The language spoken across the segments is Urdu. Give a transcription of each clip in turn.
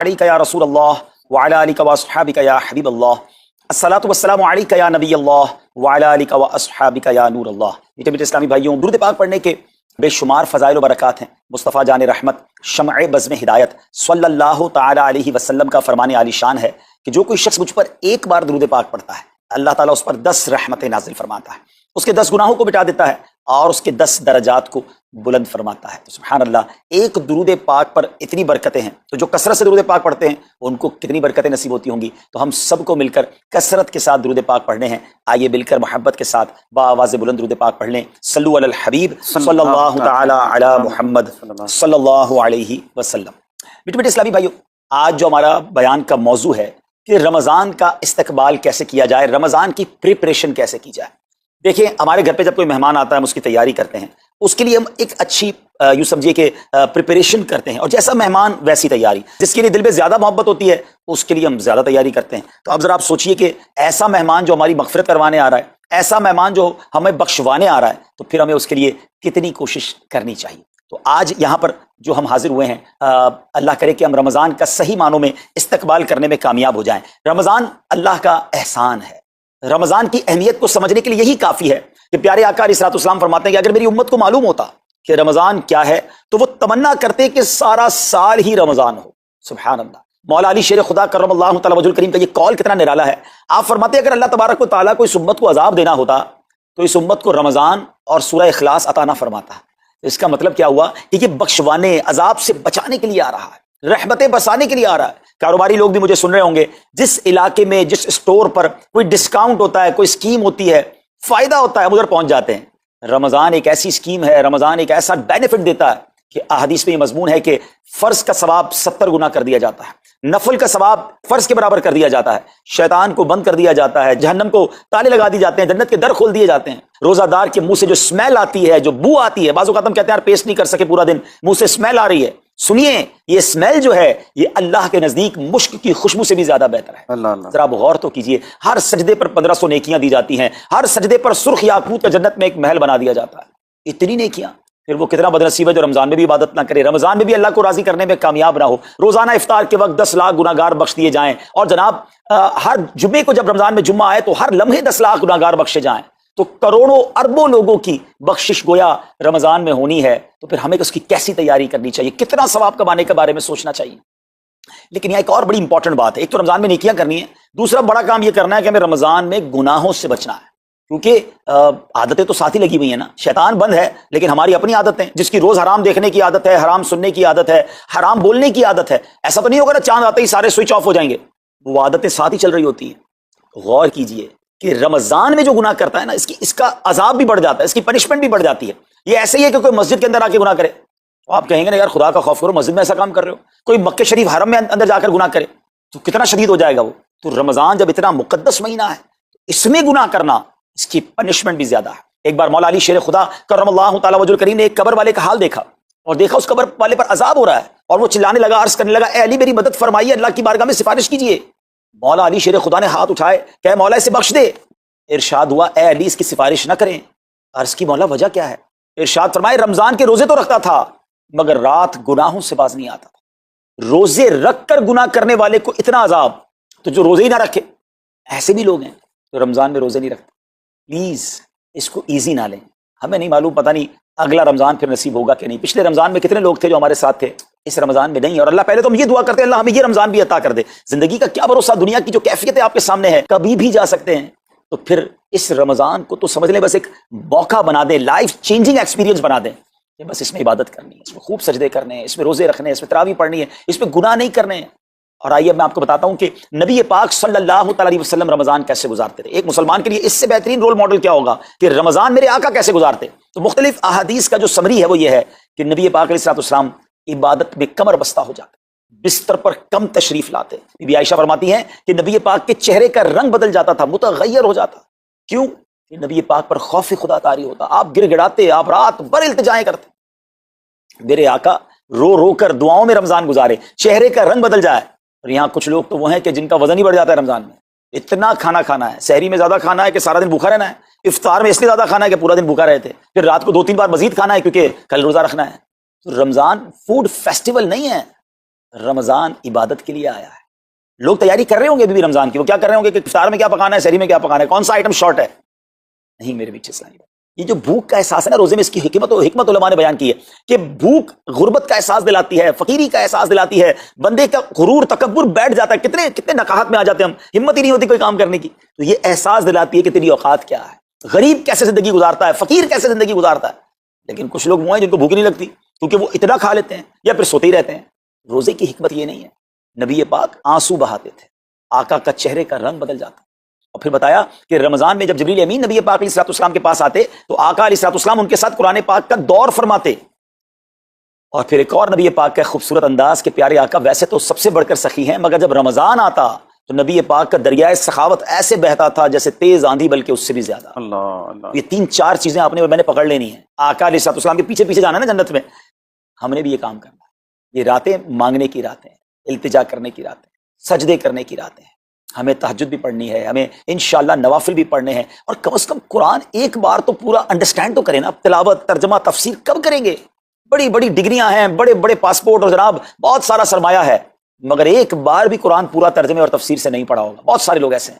علیک یا رسول اللہ وعلی آلک و اصحابک یا حبیب اللہ، الصلاۃ والسلام علیک یا نبی اللہ وعلی آلک و اصحابک یا نور اللہ۔ میٹھے میٹھے اسلامی بھائیوں، درود پاک پڑھنے کے بے شمار فضائل و برکات ہیں۔ مصطفیٰ جان رحمت شمع بزم ہدایت صلی اللہ تعالی علیہ وسلم کا فرمان عالی شان ہے کہ جو کوئی شخص مجھ پر ایک بار درود پاک پڑھتا ہے، اللہ تعالیٰ اس پر 10 رحمتیں نازل فرماتا ہے، اس کے 10 گناہوں کو مٹا دیتا ہے اور اس کے 10 درجات کو بلند فرماتا ہے۔ تو سبحان اللہ، ایک درود پاک پر اتنی برکتیں ہیں، تو جو کثرت سے درود پاک پڑھتے ہیں ان کو کتنی برکتیں نصیب ہوتی ہوں گی۔ تو ہم سب کو مل کر کثرت کے ساتھ درود پاک پڑھنے ہیں۔ آئیے مل کر محبت کے ساتھ بآواز بلند درود پاک پڑھ لیں۔ صلو علی الحبیب صلی اللہ تعالی علی محمد صلی اللہ علیہ وسلم۔ میٹھے میٹھے اسلامی بھائیوں، آج جو ہمارا بیان کا موضوع ہے کہ رمضان کا استقبال کیسے کیا جائے، رمضان کی پریپریشن کیسے کی جائے۔ دیکھیں، ہمارے گھر پہ جب کوئی مہمان آتا ہے ہم اس کی تیاری کرتے ہیں، اس کے لیے ہم ایک اچھی یوں سمجھیے کہ پریپریشن کرتے ہیں، اور جیسا مہمان ویسی تیاری۔ جس کے لیے دل میں زیادہ محبت ہوتی ہے اس کے لیے ہم زیادہ تیاری کرتے ہیں۔ تو اب ذرا آپ سوچئے کہ ایسا مہمان جو ہماری مغفرت کروانے آ رہا ہے، ایسا مہمان جو ہمیں بخشوانے آ رہا ہے، تو پھر ہمیں اس کے لیے کتنی کوشش کرنی چاہیے۔ تو آج یہاں پر جو ہم حاضر ہوئے ہیں، اللہ کرے کہ ہم رمضان کا صحیح معنوں میں استقبال کرنے میں کامیاب ہو جائیں۔ رمضان اللہ کا احسان ہے۔ رمضان کی اہمیت کو سمجھنے کے لیے یہی کافی ہے کہ پیارے آقا علیہ الصلوۃ والسلام فرماتے ہیں کہ اگر میری امت کو معلوم ہوتا کہ رمضان کیا ہے تو وہ تمنا کرتے کہ سارا سال ہی رمضان ہو۔ سبحان اللہ، مولا علی شیر خدا کرم اللہ تعالی وجہ الکریم کا یہ قول کتنا نرالا ہے۔ آپ فرماتے ہیں اگر اللہ تبارک و تعالیٰ کو اس امت کو عذاب دینا ہوتا تو اس امت کو رمضان اور سورہ اخلاص عطا نہ فرماتا۔ اس کا مطلب کیا ہوا کہ یہ بخشوانے، عذاب سے بچانے کے لیے آ رہا ہے، رحمتیں برسانے کے لیے آ رہا ہے۔ کاروباری لوگ بھی مجھے سن رہے ہوں گے، جس علاقے میں جس اسٹور پر کوئی ڈسکاؤنٹ ہوتا ہے، کوئی اسکیم ہوتی ہے، فائدہ ہوتا ہے، ادھر پہنچ جاتے ہیں۔ رمضان ایک ایسی اسکیم ہے، رمضان ایک ایسا بینیفٹ دیتا ہے کہ احادیث میں یہ مضمون ہے کہ فرض کا ثواب 70 گنا کر دیا جاتا ہے، نفل کا ثواب فرض کے برابر کر دیا جاتا ہے، شیطان کو بند کر دیا جاتا ہے، جہنم کو تالے لگا دی جاتے ہیں، جنت کے در کھول دیے جاتے ہیں۔ روزہ دار کے منہ سے جو اسمیل آتی ہے، جو بو آتی ہے، بعض اوقات ہم کہتے ہیں یار پیسٹ نہیں کر سکے پورا دن، منہ سے اسمیل آ رہی ہے، سنیے یہ اسمیل جو ہے یہ اللہ کے نزدیک مشک کی خوشبو سے بھی زیادہ بہتر ہے۔ ذرا آپ غور تو کیجئے، ہر سجدے پر 1500 نیکیاں دی جاتی ہیں، ہر سجدے پر سرخ یاقوت کا جنت میں ایک محل بنا دیا جاتا ہے۔ اتنی نیکیاں، پھر وہ کتنا بدنصیب ہے جو رمضان میں بھی عبادت نہ کرے، رمضان میں بھی اللہ کو راضی کرنے میں کامیاب نہ ہو۔ روزانہ افطار کے وقت 10 لاکھ گناہگار بخش دیے جائیں، اور جناب ہر جمعے کو جب رمضان میں جمعہ آئے تو ہر لمحے 10 لاکھ گناہگار بخشے جائیں، تو کروڑوں اربوں لوگوں کی بخشش گویا رمضان میں ہونی ہے۔ تو پھر ہمیں اس کی کیسی تیاری کرنی چاہیے، کتنا ثواب کمانے کے بارے میں سوچنا چاہیے۔ لیکن یہاں ایک اور بڑی امپورٹنٹ بات ہے، ایک تو رمضان میں نیکیاں کرنی ہے، دوسرا بڑا کام یہ کرنا ہے کہ ہمیں رمضان میں گناہوں سے بچنا ہے، کیونکہ عادتیں تو ساتھ ہی لگی ہوئی ہیں نا۔ شیطان بند ہے لیکن ہماری اپنی عادتیں، جس کی روز حرام دیکھنے کی عادت ہے، حرام سننے کی عادت ہے، حرام بولنے کی عادت ہے، ایسا تو نہیں ہوگا نا چاند آتے ہی سارے سوئچ آف ہو جائیں گے، وہ عادتیں ساتھ ہی چل رہی ہوتی ہیں۔ غور کیجئے کہ رمضان میں جو گناہ کرتا ہے نا، اس کا عذاب بھی بڑھ جاتا ہے، اس کی پنشمنٹ بھی بڑھ جاتی ہے۔ یہ ایسے ہی ہے کہ کوئی مسجد کے اندر آ کے گناہ کرے تو آپ کہیں گے نا یار خدا کا خوف کرو، مسجد میں ایسا کام کر رہے ہو۔ کوئی مکہ شریف حرم میں اندر جا کر گناہ کرے تو کتنا شدید ہو جائے گا وہ۔ تو رمضان جب اتنا مقدس مہینہ ہے، اس میں گناہ کرنا، اس کی پنشمنٹ بھی زیادہ ہے۔ ایک بار مولا علی شیر خدا کرم اللہ تعالی وجہ الکریم نے ایک قبر والے کا حال دیکھا، اور دیکھا اس قبر والے پر عذاب ہو رہا ہے، اور وہ چلانے لگا، عرض کرنے لگا اے علی میری مدد فرمائیے، اللہ کی بارگاہ میں سفارش کیجیے۔ مولا علی شیر خدا نے ہاتھ اٹھائے کہ اے مولا اسے بخش دے۔ ارشاد ہوا اے علی اس کی سفارش نہ کریں۔ عرض کی مولا وجہ کیا ہے؟ ارشاد فرمائے رمضان کے روزے تو رکھتا تھا مگر رات گناہوں سے باز نہیں آتا تھا۔ روزے رکھ کر گناہ کرنے والے کو اتنا عذاب، تو جو روزے ہی نہ رکھے، ایسے بھی لوگ ہیں جو رمضان میں روزے نہیں رکھتے۔ پلیز اس کو ایزی نہ لیں، ہمیں نہیں معلوم، پتہ نہیں اگلا رمضان پھر نصیب ہوگا کہ نہیں۔ پچھلے رمضان میں کتنے لوگ تھے جو ہمارے ساتھ تھے، اس رمضان میں نہیں، اور اللہ پہلے تو ہم یہ دعا کرتے ہیں اللہ ہمیں یہ رمضان بھی عطا کر دے۔ زندگی کا کیا بھروسہ، دنیا کی جو کیفیت آپ کے سامنے ہے کبھی بھی جا سکتے ہیں، تو پھر اس رمضان کو تو سمجھ لیں بس ایک موقع بنا دیں، لائف چینجنگ ایکسپیرینس بنا دیں کہ بس اس میں عبادت کرنی ہے، اس میں خوب سجدے کرنے ہیں، اس میں روزے رکھنے ہیں، اس میں تراویح پڑھنی ہے، اس میں گناہ نہیں کرنے ہیں۔ اور آئیے اب میں آپ کو بتاتا ہوں کہ نبی پاک صلی اللہ تعالی علیہ وسلم رمضان کیسے گزارتے تھے۔ ایک مسلمان کے لیے اس سے بہترین رول ماڈل کیا ہوگا کہ رمضان میرے آقا کیسے گزارتے۔ تو مختلف احادیث کا جو سمری ہے وہ یہ ہے کہ نبی پاک علیہ الصلوۃ والسلام عبادت میں کمر بستہ ہو جاتے، بستر پر کم تشریف لاتے۔ بی بی عائشہ فرماتی ہیں کہ نبی پاک کے چہرے کا رنگ بدل جاتا تھا، متغیر ہو جاتا۔ کیوں؟ کہ نبی پاک پر خوف خدا طاری ہوتا، آپ گر گڑاتے، آپ رات بھر التجائیں کرتے۔ میرے آقا رو رو کر دعاؤں میں رمضان گزارے، چہرے کا رنگ بدل جائے۔ اور یہاں کچھ لوگ تو وہ ہیں کہ جن کا وزن ہی بڑھ جاتا ہے رمضان میں، اتنا کھانا کھانا ہے، سحری میں زیادہ کھانا ہے کہ سارا دن بھوکا رہنا ہے، افطار میں اس لیے زیادہ کھانا ہے کہ پورا دن بھوکا رہتے، پھر رات کو 2-3 بار مزید کھانا ہے کیونکہ کل روزہ رکھنا ہے۔ تو رمضان فوڈ فیسٹیول نہیں ہے، رمضان عبادت کے لیے آیا ہے. لوگ تیاری کر رہے ہوں گے ابھی بھی رمضان کی. وہ کیا کر رہے ہوں گے کہ افطار میں کیا پکانا ہے, سحری میں کیا پکانا ہے, کون سا آئٹم شارٹ ہے. نہیں میرے پیچھے اسلامی بھائی, یہ جو بھوک کا احساس ہے نا روزے میں, اس کی حکمت علماء نے بیان کی ہے کہ بھوک غربت کا احساس دلاتی ہے, فقیری کا احساس دلاتی ہے, بندے کا غرور تکبر بیٹھ جاتا ہے, کتنے نقاہت میں آ جاتے ہیں ہم, ہمت ہی نہیں ہوتی کوئی کام کرنے کی. تو یہ احساس دلاتی ہے کہ تیری اوقات کیا ہے, غریب کیسے زندگی گزارتا ہے, فقیر کیسے زندگی گزارتا ہے. لیکن کچھ لوگ وہ ہیں جن کو بھوک نہیں لگتی کیونکہ وہ اتنا کھا لیتے ہیں یا پھر سوتے ہی رہتے ہیں. روزے کی حکمت یہ نہیں ہے. نبی پاک آنسو بہاتے تھے, آقا کا چہرے کا رنگ بدل جاتا. اور پھر بتایا کہ رمضان میں جب جبریل امین نبی پاک علیہ الصلوۃ والسلام کے پاس آتے تو آقا علیہ الصلوۃ والسلام ان کے ساتھ قرآن پاک کا دور فرماتے. اور پھر ایک اور نبی پاک کا خوبصورت انداز کہ پیارے آقا ویسے تو سب سے بڑھ کر سخی ہیں, مگر جب رمضان آتا تو نبی پاک کا دریائے سخاوت ایسے بہتا تھا جیسے تیز آندھی, بلکہ اس سے بھی زیادہ. اللہ. یہ 3-4 چیزیں آپ نے میں نے پکڑ لینی ہیں. آقا علیہ الصلوۃ والسلام کے پیچھے پیچھے جانا ہے نا جنت میں. ہم نے بھی یہ کام کرنا ہے. یہ راتیں مانگنے کی راتیں, التجا کرنے کی راتیں, سجدے کرنے کی راتیں. ہمیں تہجد بھی پڑھنی ہے, ہمیں انشاءاللہ نوافل بھی پڑھنے ہیں, اور کم از کم قرآن ایک بار تو پورا انڈرسٹینڈ تو کریں نا. تلاوت, ترجمہ, تفسیر کب کریں گے؟ بڑی بڑی ڈگریاں ہیں, بڑے بڑے پاسپورٹ اور جناب بہت سارا سرمایہ ہے, مگر ایک بار بھی قرآن پورا ترجمے اور تفسیر سے نہیں پڑھا ہوگا. بہت سارے لوگ ایسے ہیں,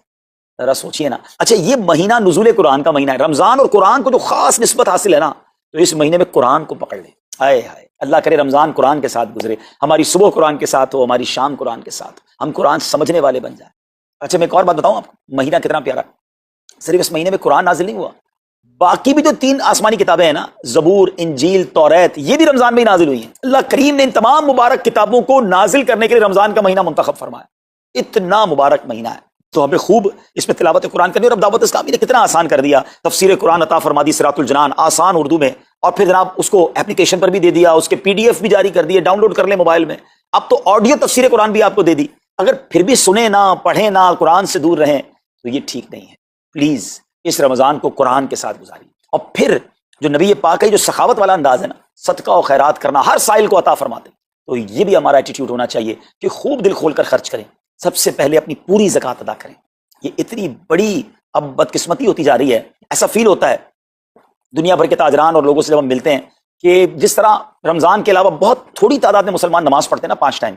ذرا سوچئے نا. اچھا یہ مہینہ نزول قرآن کا مہینہ ہے, رمضان اور قرآن کو جو خاص نسبت حاصل ہے نا, تو اس مہینے میں قرآن کو پکڑ لیں. ہائے ہائے, اللہ کرے رمضان قرآن کے ساتھ گزرے, ہماری صبح قرآن کے ساتھ ہو, ہماری شام قرآن کے ساتھ, ہم قرآن سمجھنے والے بن جائیں. اچھا میں ایک اور بات بتاؤں آپ کو, مہینہ کتنا پیارا. صرف اس مہینے میں قرآن نازل نہیں ہوا, باقی بھی جو 3 آسمانی کتابیں ہیں نا, زبور, انجیل, توریت, یہ بھی رمضان میں ہی نازل ہوئی ہیں. اللہ کریم نے ان تمام مبارک کتابوں کو نازل کرنے کے لیے رمضان کا مہینہ منتخب فرمایا. اتنا مبارک مہینہ ہے, تو ہمیں خوب اس میں تلاوت قرآن کرنی. اور اب دعوت اسلامی نے کتنا آسان کر دیا, تفسیر قرآن عطا فرما دی, صراط الجنان آسان اردو میں, اور پھر جناب اس کو اپلیکیشن پر بھی دے دیا, اس کے PDF بھی جاری کر دیے, ڈاؤن لوڈ کر لیں موبائل میں. اب تو آڈیو تفسیر قرآن بھی آپ کو دے دی. اگر پھر بھی سنیں نہ, پڑھیں نہ, قرآن سے دور رہیں, تو یہ ٹھیک نہیں ہے. پلیز اس رمضان کو قرآن کے ساتھ گزاریے. اور پھر جو نبی پاک کا جو سخاوت والا انداز ہے نا, صدقہ و خیرات کرنا, ہر سائل کو عطا فرماتے, تو یہ بھی ہمارا ایٹیٹیوڈ ہونا چاہیے کہ خوب دل کھول کر خرچ کریں. سب سے پہلے اپنی پوری زکوٰۃ ادا کریں. یہ اتنی بڑی اب بدقسمتی ہوتی جا رہی ہے, ایسا فیل ہوتا ہے دنیا بھر کے تاجران اور لوگوں سے جب ہم ملتے ہیں کہ جس طرح رمضان کے علاوہ بہت تھوڑی تعداد میں مسلمان نماز پڑھتے ہیں نا 5 ٹائم,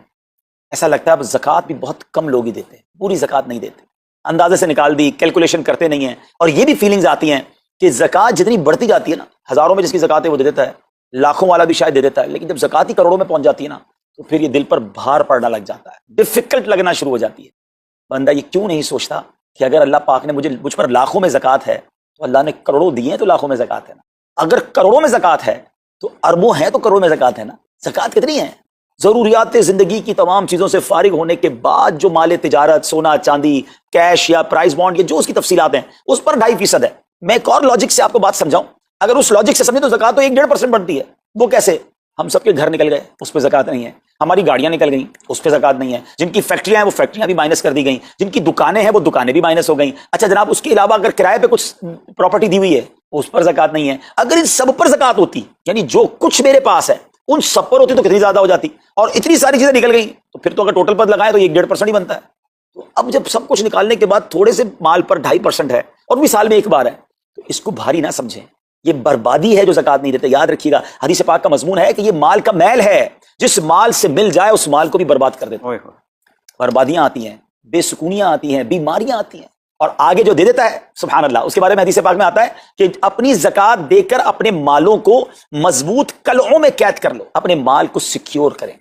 ایسا لگتا ہے اب زکوٰۃ بھی بہت کم لوگ ہی دیتے ہیں, پوری زکوٰۃ نہیں دیتے, اندازے سے نکال دی, کیلکولیشن کرتے نہیں ہیں. اور یہ بھی فیلنگز آتی ہیں کہ زکوٰۃ جتنی بڑھتی جاتی ہے نا, ہزاروں میں جس کی زکوٰۃ ہے وہ دے دیتا ہے, لاکھوں والا بھی شاید دے دیتا ہے, لیکن جب زکوٰۃ ہی کروڑوں میں پہنچ جاتی ہے نا, تو پھر یہ دل پر بھار پڑنا لگ جاتا ہے, ڈیفیکلٹ لگنا شروع ہو جاتی ہے. بندہ یہ کیوں نہیں سوچتا کہ اگر اللہ پاک نے مجھ پر لاکھوں میں زکوٰۃ ہے, تو اللہ نے کروڑوں دیے ہیں, تو لاکھوں میں زکوٰۃ ہے نا. اگر کروڑوں میں زکوٰۃ ہے تو اربوں ہیں, تو کروڑوں میں زکوٰۃ ہے نا. زکوٰۃ کتنی ہے؟ ضروریات زندگی کی تمام چیزوں سے فارغ ہونے کے بعد جو مال تجارت, سونا چاندی, کیش یا پرائز بانڈ, یہ جو اس کی تفصیلات ہیں, اس پر 2.5% ہے. میں ایک اور لاجک سے آپ کو بات سمجھاؤں, اگر اس لاجک سے سمجھیں تو زکوٰۃ تو 1-1.5% بنتی ہے. وہ کیسے؟ ہم سب کے گھر نکل گئے, اس پہ زکوٰۃ نہیں ہے. ہماری گاڑیاں نکل گئیں, اس پہ زکوٰۃ نہیں ہے. جن کی فیکٹریاں ہیں وہ فیکٹریاں بھی مائنس کر دی گئیں, جن کی دکانیں ہیں وہ دکانیں بھی مائنس ہو گئیں. اچھا جناب, اس کے علاوہ اگر کرائے پہ کچھ پراپرٹی دی ہوئی ہے اس پر زکوٰۃ نہیں ہے. اگر ان سب پر زکوٰۃ ہوتی, یعنی جو کچھ میرے پاس ہے ان سب پر ہوتی, تو کتنی زیادہ ہو جاتی. اور اتنی ساری چیزیں نکل گئیں, تو پھر تو اگر ٹوٹل پر لگائیں تو 1-1.5% ہی بنتا ہے. تو اب جب سب کچھ نکالنے کے بعد تھوڑے سے مال پر 2.5% ہے, اور بھی سال میں ایک بار ہے, تو اس کو بھاری نہ سمجھیں. یہ بربادی ہے جو زکوٰۃ نہیں دیتے. یاد رکھیے گا, حدیث پاک کا مضمون ہے کہ یہ مال کا میل ہے, جس مال سے مل جائے اس مال کو بھی برباد کر دیتا ہے. بربادیاں آتی ہیں, بے سکونیاں آتی ہیں, بیماریاں آتی ہیں, اور آگے جو دے دیتا ہے سبحان اللہ, اس کے بارے میں حدیث پاک میں آتا ہے کہ اپنی زکوٰۃ دے کر اپنے مالوں کو مضبوط قلعوں میں قید کر لو, اپنے مال کو سیکیور کریں.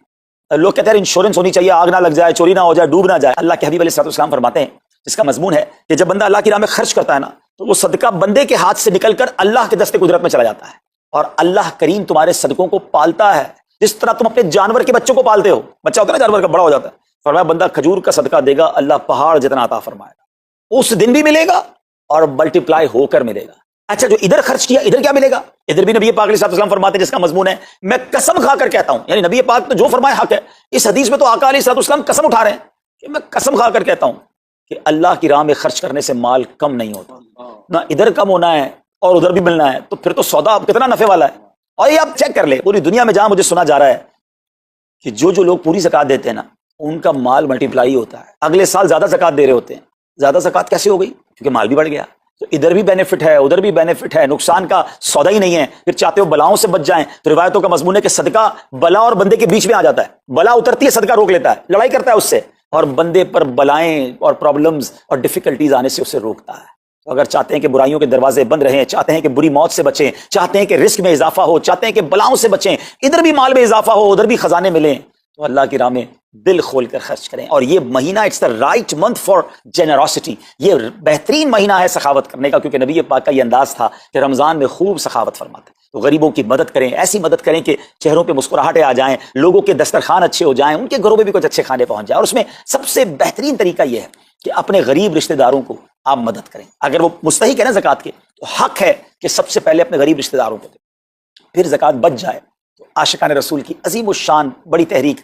لوگ کہتے ہیں انشورنس ہونی چاہیے, آگ نہ لگ جائے, چوری نہ ہو جائے, ڈوب نہ جائے. اللہ کے حبیب علیہ الصلوۃ والسلام فرماتے ہیں, جس کا مضمون ہے کہ جب بندہ اللہ کی راہ میں خرچ کرتا ہے نا, تو وہ صدقہ بندے کے ہاتھ سے نکل کر اللہ کے دستے قدرت میں چلا جاتا ہے, اور اللہ کریم تمہارے صدقوں کو پالتا ہے جس طرح تم اپنے جانور کے بچوں کو پالتے ہو. بچہ ہوتا ہے نا جانور کا, بڑا ہو جاتا ہے. فرمایا بندہ کھجور کا صدقہ دے گا, اللہ پہاڑ جتنا عطا فرمائے گا, اس دن بھی ملے گا اور ملٹیپلائی ہو کر ملے گا. اچھا جو ادھر خرچ کیا, ادھر کیا ملے گا؟ ادھر بھی نبی پاک علیہ الصلوۃ والسلام فرماتے ہیں, جس کا مضمون ہے میں قسم کھا کر کہتا ہوں, یعنی نبی پاک تو جو فرمائے حق ہے. اس حدیث میں تو آقا علیہ الصلوۃ والسلام قسم اٹھا رہے ہیں کہ میں قسم کھا کر کہتا ہوں کہ اللہ کی راہ میں خرچ کرنے سے مال کم نہیں ہوتا, نہ ادھر کم ہونا ہے اور ادھر بھی ملنا ہے. تو پھر تو سودا کتنا نفع والا ہے. اور یہ آپ چیک کر لیں, پوری دنیا میں جہاں مجھے سنا جا رہا ہے کہ جو لوگ پوری زکوٰۃ دیتے ہیں نا, ان کا مال ملٹیپلائی ہوتا ہے, اگلے سال زیادہ زکوٰۃ دے رہے ہوتے ہیں. زیادہ زکوٰۃ کیسے ہو گئی؟ کیونکہ مال بھی بڑھ گیا. تو ادھر بھی بینیفٹ ہے ادھر بھی بینیفٹ ہے, نقصان کا سودا ہی نہیں ہے. پھر چاہتے ہو بلاؤں سے بچ جائیں تو روایتوں کا مضمون ہے کہ صدقہ بلا اور بندے کے بیچ میں آ جاتا ہے. بلا اترتی ہے, صدقہ روک لیتا ہے, لڑائی کرتا ہے اس سے, اور بندے پر بلائیں اور پرابلمز اور ڈیفیکلٹیز آنے سے اسے روکتا ہے. تو اگر چاہتے ہیں کہ برائیوں کے دروازے بند رہیں, چاہتے ہیں کہ بری موت سے بچیں, چاہتے ہیں کہ رزق میں اضافہ ہو, چاہتے ہیں کہ بلاؤں سے بچیں, ادھر بھی مال میں اضافہ ہو ادھر بھی خزانے ملیں, تو اللہ کی راہ میں دل کھول کر خرچ کریں. اور یہ مہینہ it's the right month for generosity, یہ بہترین مہینہ ہے سخاوت کرنے کا, کیونکہ نبی پاک کا یہ انداز تھا کہ رمضان میں خوب سخاوت فرماتے. تو غریبوں کی مدد کریں, ایسی مدد کریں کہ چہروں پہ مسکراہٹیں آ جائیں, لوگوں کے دسترخوان اچھے ہو جائیں, ان کے گھروں میں بھی کچھ اچھے کھانے پہنچ جائیں. اور اس میں سب سے بہترین طریقہ یہ ہے کہ اپنے غریب رشتہ داروں کو آپ مدد کریں. اگر وہ مستحق ہے نا زکوٰۃ کے, تو حق ہے کہ سب سے پہلے اپنے غریب رشتہ داروں کو دیں, پھر زکوٰۃ بچ جائے. تو عاشقان رسول کی عظیم الشان بڑی تحریک